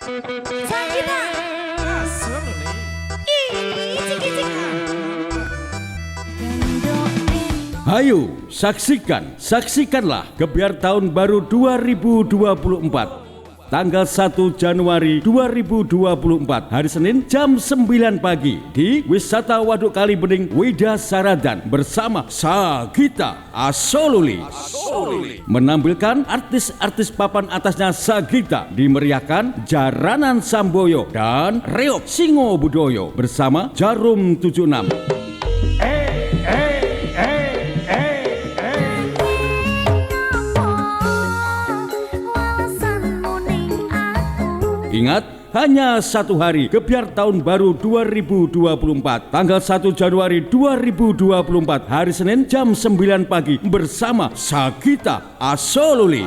Sakina. Hayo saksikanlah Gebyar Tahun Baru 2024. Tanggal 1 Januari 2024 hari Senin jam 9 pagi di Wisata Waduk Kali Bening Wida Saradan bersama Sagita Asoluli. Menampilkan artis-artis papan atasnya Sagita, dimeriahkan Jaranan Samboyo dan Reok Singo Budoyo bersama Jarum 76. Ingat, hanya satu hari Gebyar Tahun Baru 2024 tanggal 1 Januari 2024 hari Senin jam 9 pagi bersama Sagita Asoluli.